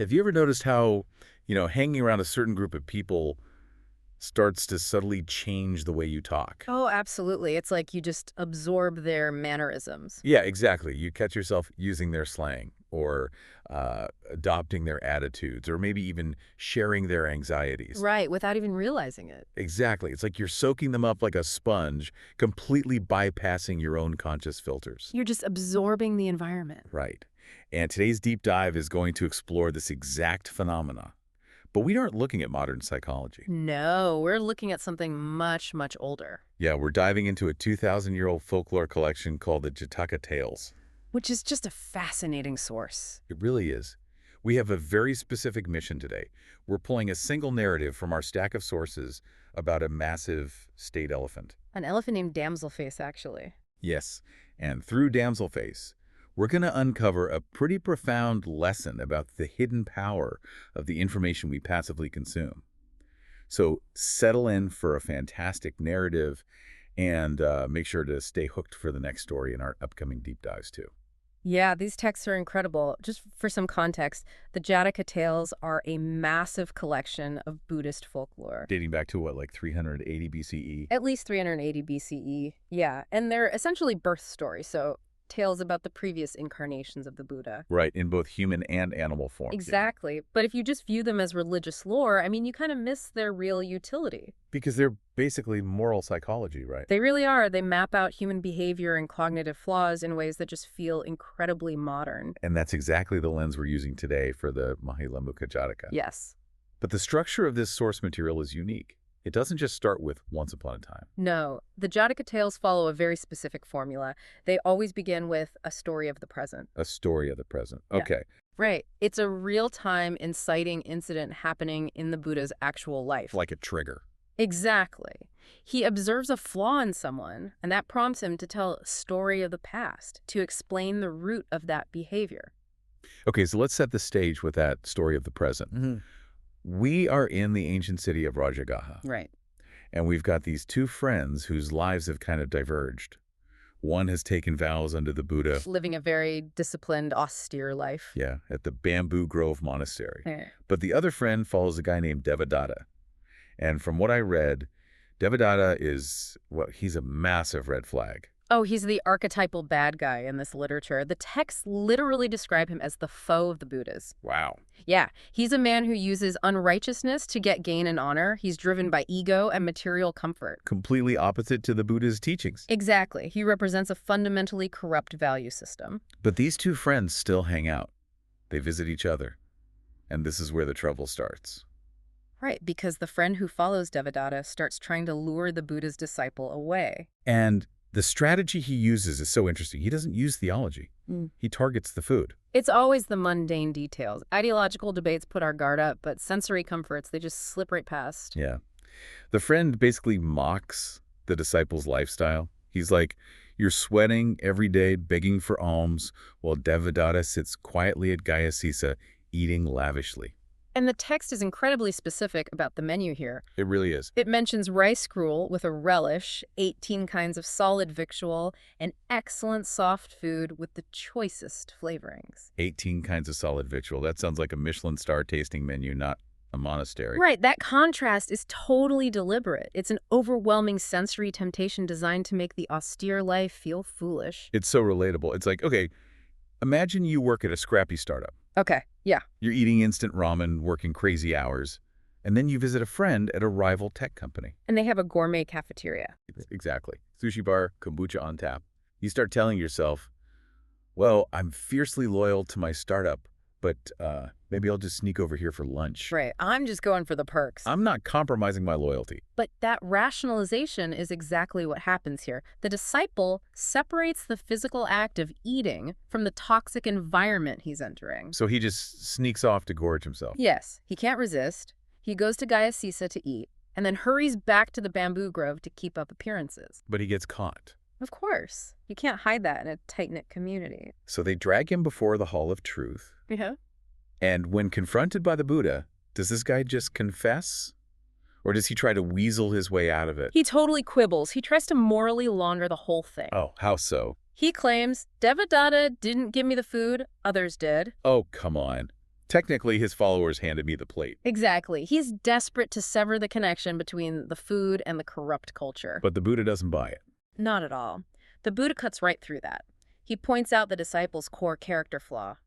Have you ever noticed how, hanging around a certain group of people starts to subtly change the way you talk? Oh, absolutely. It's like you just absorb their mannerisms. Yeah, exactly. You catch yourself using their slang or adopting their attitudes or maybe even sharing their anxieties. Right, without even realizing it. Exactly. It's like you're soaking them up like a sponge, completely bypassing your own conscious filters. You're just absorbing the environment. Right. And today's deep dive is going to explore this exact phenomena. But we aren't looking at modern psychology. No, we're looking at something much, much older, Yeah, we're diving into a 2,000-year-old folklore collection called the Jataka Tales. which is just a fascinating source. It really is. We have a very specific mission today. We're pulling a single narrative from our stack of sources about a massive state elephant. An elephant named Damselface, actually. Yes, and through Damselface, we're going to uncover a pretty profound lesson about the hidden power of the information we passively consume. So settle in for a fantastic narrative and make sure to stay hooked for the next story in our upcoming deep dives, too. Yeah, these texts are incredible. Just for some context, the Jataka Tales are a massive collection of Buddhist folklore. Dating back to what, like 380 BCE? At least 380 BCE. Yeah, and they're essentially birth stories, so tales about the previous incarnations of the Buddha. Right, in both human and animal forms. Yeah. Exactly. But if you just view them as religious lore, I mean, you kind of miss their real utility. Because they're basically moral psychology, right? They really are. They map out human behavior and cognitive flaws in ways that just feel incredibly modern. And that's exactly the lens we're using today for the Mahila Mukha Jataka. Yes. But the structure of this source material is unique. It doesn't just start with once upon a time. No, the Jataka Tales follow a very specific formula. They always begin with a story of the present. A story of the present. Yeah. Okay. Right. It's a real-time inciting incident happening in the Buddha's actual life. Like a trigger. Exactly. He observes a flaw in someone, and that prompts him to tell a story of the past to explain the root of that behavior. Okay, so let's set the stage with that story of the present. We are in the ancient city of Rajagaha, Right. and we've got these two friends whose lives have kind of diverged. One has taken vows under the Buddha, Living a very disciplined, austere life. yeah, at the Bamboo Grove Monastery. Yeah. But the other friend follows a guy named Devadatta. And from what I read, Devadatta is, well, he's a massive red flag. Oh, he's the archetypal bad guy in this literature. The texts literally describe him as the foe of the Buddhas. Wow. Yeah, he's a man who uses unrighteousness to get gain and honor. He's driven by ego and material comfort. Completely opposite to the Buddha's teachings. Exactly. He represents a fundamentally corrupt value system. But these two friends still hang out. They visit each other. And this is where the trouble starts. Right, because the friend who follows Devadatta starts trying to lure the Buddha's disciple away. And the strategy he uses is so interesting. He doesn't use theology. He targets the food. It's always the mundane details. Ideological debates put our guard up, but sensory comforts, they just slip right past. Yeah. The friend basically mocks the disciple's lifestyle. He's like, you're sweating every day, begging for alms, while Devadatta sits quietly at Gayasisa, eating lavishly. And the text is incredibly specific about the menu here. It really is. It mentions rice gruel with a relish, 18 kinds of solid victual, and excellent soft food with the choicest flavorings. 18 kinds of solid victual. That sounds like a Michelin star tasting menu, not a monastery. Right, that contrast is totally deliberate. It's an overwhelming sensory temptation designed to make the austere life feel foolish. It's so relatable. It's like, okay, imagine you work at a scrappy startup. Okay, yeah. You're eating instant ramen, working crazy hours, and then you visit a friend at a rival tech company. And they have a gourmet cafeteria. Exactly. Sushi bar, kombucha on tap. You start telling yourself, well, I'm fiercely loyal to my startup, but maybe I'll just sneak over here for lunch. Right, I'm just going for the perks. I'm not compromising my loyalty. But that rationalization is exactly what happens here. The disciple separates the physical act of eating from the toxic environment he's entering. So he just sneaks off to gorge himself. Yes, he can't resist. He goes to Gayasisa to eat, and then hurries back to the bamboo grove to keep up appearances. But he gets caught. Of course. You can't hide that in a tight-knit community. So they drag him before the Hall of Truth. Yeah. And when confronted by the Buddha, does this guy just confess? Or does he try to weasel his way out of it? He totally quibbles. He tries to morally launder the whole thing. Oh, how so? He claims, Devadatta didn't give me the food, others did. Oh, come on. Technically, his followers handed me the plate. Exactly. He's desperate to sever the connection between the food and the corrupt culture. But the Buddha doesn't buy it. Not at all. The Buddha cuts right through that. He points out the disciple's core character flaw.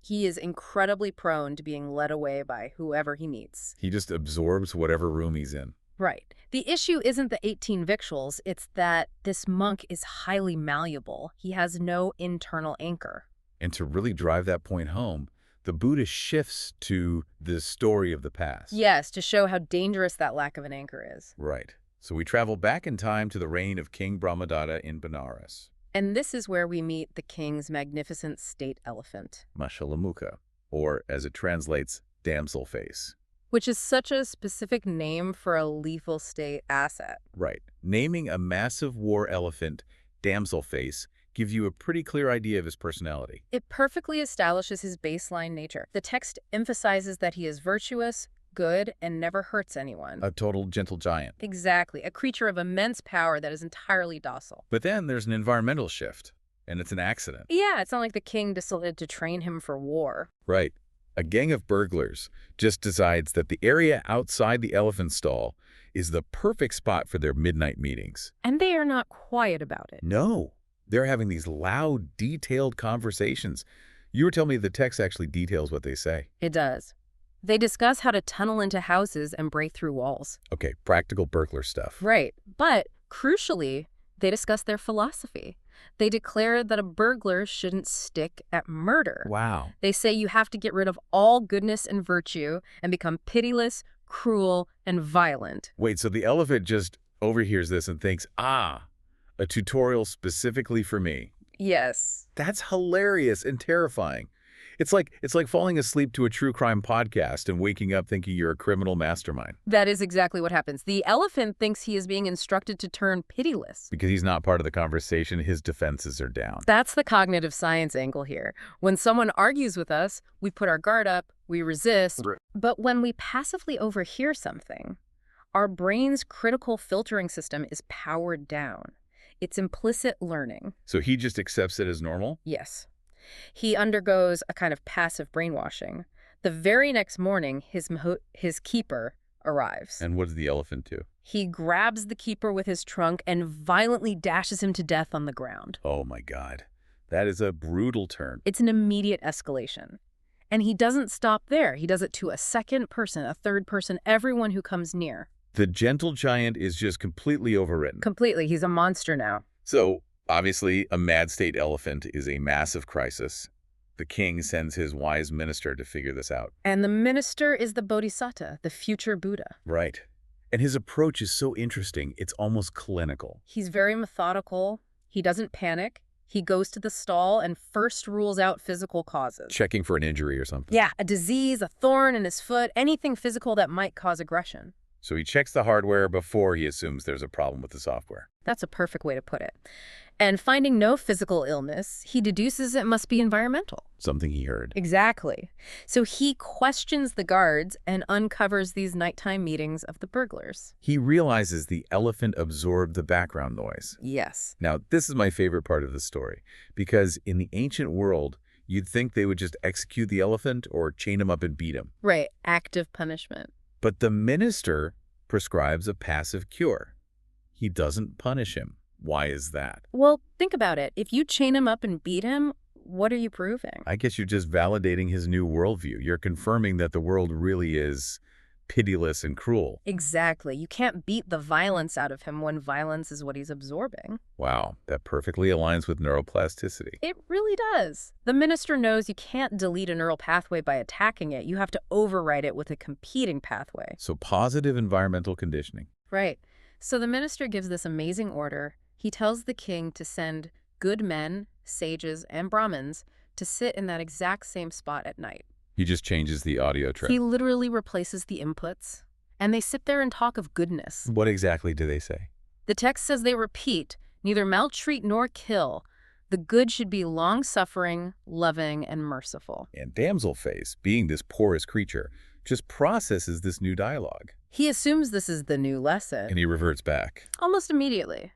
He is incredibly prone to being led away by whoever he meets. He just absorbs whatever room he's in. Right. The issue isn't the 18 victuals, it's that this monk is highly malleable. He has no internal anchor. And to really drive that point home, the Buddha shifts to the story of the past. Yes, to show how dangerous that lack of an anchor is. Right. So we travel back in time to the reign of King Brahmadatta in Benares. And this is where we meet the king's magnificent state elephant. Mashalamukha, or as it translates, Damselface. Which is such a specific name for a lethal state asset. Right. Naming a massive war elephant Damselface gives you a pretty clear idea of his personality. It perfectly establishes his baseline nature. The text emphasizes that he is virtuous, good, and never hurts anyone. A total gentle giant. Exactly. A creature of immense power that is entirely docile. But then there's an environmental shift, and it's an accident. Yeah, it's not like the king decided to train him for war. Right. A gang of burglars just decides that the area outside the elephant stall is the perfect spot for their midnight meetings. And they are not quiet about it. No. They're having these loud, detailed conversations. You were telling me the text actually details what they say. It does. They discuss how to tunnel into houses and break through walls. Okay, practical burglar stuff. Right. But, crucially, they discuss their philosophy. They declare that a burglar shouldn't stick at murder. Wow. They say you have to get rid of all goodness and virtue and become pitiless, cruel, and violent. Wait, so the elephant just overhears this and thinks, ah, a tutorial specifically for me. Yes. That's hilarious and terrifying. It's like falling asleep to a true crime podcast and waking up thinking you're a criminal mastermind. That is exactly what happens. The elephant thinks he is being instructed to turn pitiless. Because he's not part of the conversation, his defenses are down. That's the cognitive science angle here. When someone argues with us, we put our guard up, we resist. But when we passively overhear something, our brain's critical filtering system is powered down. It's implicit learning. So he just accepts it as normal? Yes. He undergoes a kind of passive brainwashing. The very next morning, his keeper arrives. And what does the elephant do? He grabs the keeper with his trunk and violently dashes him to death on the ground. Oh my God. That is a brutal turn. It's an immediate escalation. And he doesn't stop there. He does it to a second person, a third person, everyone who comes near. The gentle giant is just completely overwritten. Completely. He's a monster now. So, obviously, a mad state elephant is a massive crisis. The king sends his wise minister to figure this out. And the minister is the Bodhisattva, the future Buddha. Right. And his approach is so interesting, it's almost clinical. He's very methodical. He doesn't panic. He goes to the stall and first rules out physical causes. Checking for an injury or something. Yeah, a disease, a thorn in his foot, anything physical that might cause aggression. So he checks the hardware before he assumes there's a problem with the software. That's a perfect way to put it. And finding no physical illness, he deduces it must be environmental. Something he heard. Exactly. So he questions the guards and uncovers these nighttime meetings of the burglars. He realizes the elephant absorbed the background noise. Yes. Now, this is my favorite part of the story, because in the ancient world, you'd think they would just execute the elephant or chain him up and beat him. Right. Active punishment. But the minister prescribes a passive cure. He doesn't punish him. Why is that? Well, think about it. If you chain him up and beat him, what are you proving? I guess you're just validating his new worldview. You're confirming that the world really is pitiless and cruel. Exactly. You can't beat the violence out of him when violence is what he's absorbing. Wow, that perfectly aligns with neuroplasticity. It really does. The minister knows you can't delete a neural pathway by attacking it. You have to override it with a competing pathway. So positive environmental conditioning. Right. So the minister gives this amazing order. He tells the king to send good men, sages, and Brahmins to sit in that exact same spot at night. He just changes the audio track. He literally replaces the inputs, and they sit there and talk of goodness. What exactly do they say? The text says they repeat, neither maltreat nor kill. The good should be long-suffering, loving, and merciful. And Damselface, being this porous creature, just processes this new dialogue. He assumes this is the new lesson. And he reverts back. Almost immediately.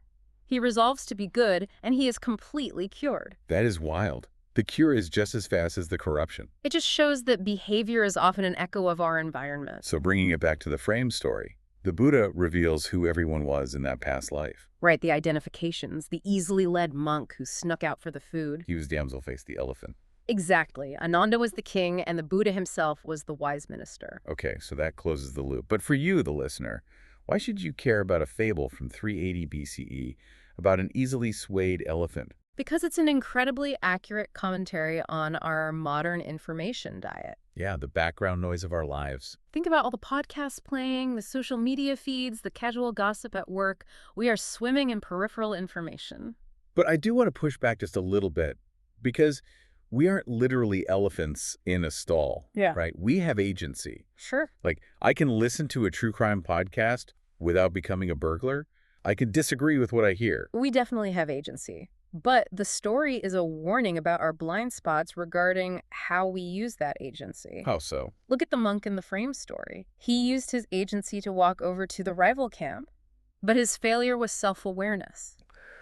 He resolves to be good, and he is completely cured. That is wild. The cure is just as fast as the corruption. It just shows that behavior is often an echo of our environment. So bringing it back to the frame story, the Buddha reveals who everyone was in that past life. Right, the identifications, the easily led monk who snuck out for the food. He was Damselface, the elephant. Exactly. Ananda was the king, and the Buddha himself was the wise minister. Okay, so that closes the loop. But for you, the listener, why should you care about a fable from 380 BCE about an easily swayed elephant? Because it's an incredibly accurate commentary on our modern information diet. Yeah, the background noise of our lives. Think about all the podcasts playing, the social media feeds, the casual gossip at work. We are swimming in peripheral information. But I do want to push back just a little bit, because we aren't literally elephants in a stall, Yeah. right? We have agency. Sure. Like, I can listen to a true crime podcast without becoming a burglar. I can disagree with what I hear. We definitely have agency. But the story is a warning about our blind spots regarding how we use that agency. How so? Look at the monk in the frame story. He used his agency to walk over to the rival camp, but his failure was self-awareness.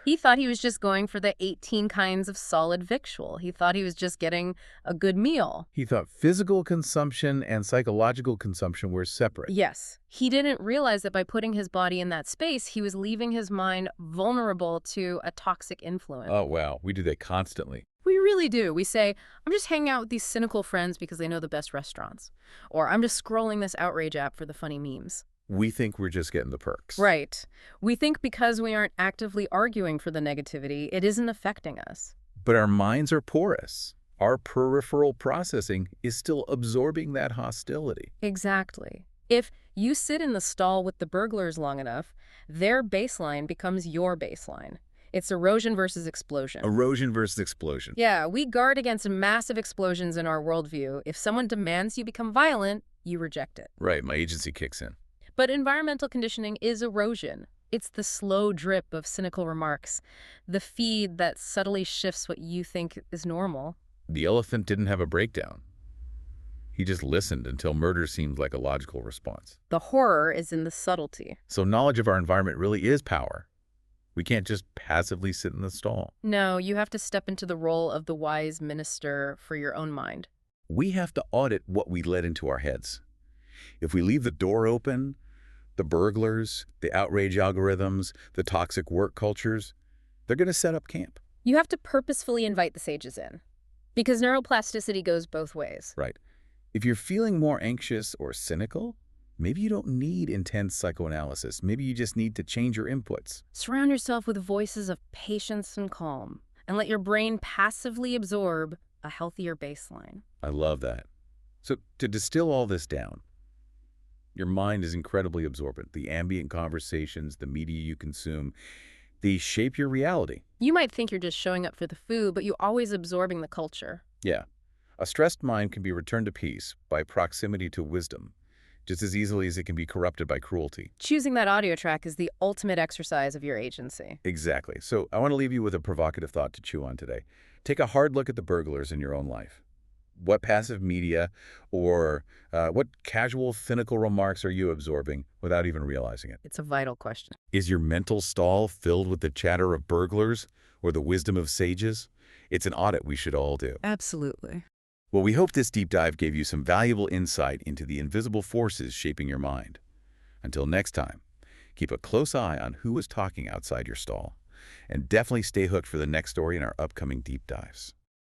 He thought he was just going for the 18 kinds of solid victual. He thought he was just getting a good meal. He thought physical consumption and psychological consumption were separate. Yes. He didn't realize that by putting his body in that space, he was leaving his mind vulnerable to a toxic influence. Oh, wow. We do that constantly. We really do. We say, I'm just hanging out with these cynical friends because they know the best restaurants. Or I'm just scrolling this outrage app for the funny memes. We think we're just getting the perks. Right. We think because we aren't actively arguing for the negativity, it isn't affecting us. But our minds are porous. Our peripheral processing is still absorbing that hostility. Exactly. If you sit in the stall with the burglars long enough, their baseline becomes your baseline. It's erosion versus explosion. Erosion versus explosion. Yeah, we guard against massive explosions in our worldview. If someone demands you become violent, you reject it. Right, my agency kicks in. But environmental conditioning is erosion. It's the slow drip of cynical remarks, the feed that subtly shifts what you think is normal. The elephant didn't have a breakdown. He just listened until murder seemed like a logical response. The horror is in the subtlety. So knowledge of our environment really is power. We can't just passively sit in the stall. No, you have to step into the role of the wise minister for your own mind. We have to audit what we let into our heads. If we leave the door open, the burglars, the outrage algorithms, the toxic work cultures, they're going to set up camp. You have to purposefully invite the sages in, because neuroplasticity goes both ways. Right. If you're feeling more anxious or cynical, maybe you don't need intense psychoanalysis. Maybe you just need to change your inputs. Surround yourself with voices of patience and calm, and let your brain passively absorb a healthier baseline. I love that. So to distill all this down, your mind is incredibly absorbent. The ambient conversations, the media you consume, they shape your reality. You might think you're just showing up for the food, but you're always absorbing the culture. Yeah. A stressed mind can be returned to peace by proximity to wisdom, just as easily as it can be corrupted by cruelty. Choosing that audio track is the ultimate exercise of your agency. Exactly. So I want to leave you with a provocative thought to chew on today. Take a hard look at the burglars in your own life. What passive media or what casual, cynical remarks are you absorbing without even realizing it? It's a vital question. Is your mental stall filled with the chatter of burglars or the wisdom of sages? It's an audit we should all do. Absolutely. Well, we hope this deep dive gave you some valuable insight into the invisible forces shaping your mind. Until next time, keep a close eye on who is talking outside your stall, and definitely stay hooked for the next story in our upcoming deep dives.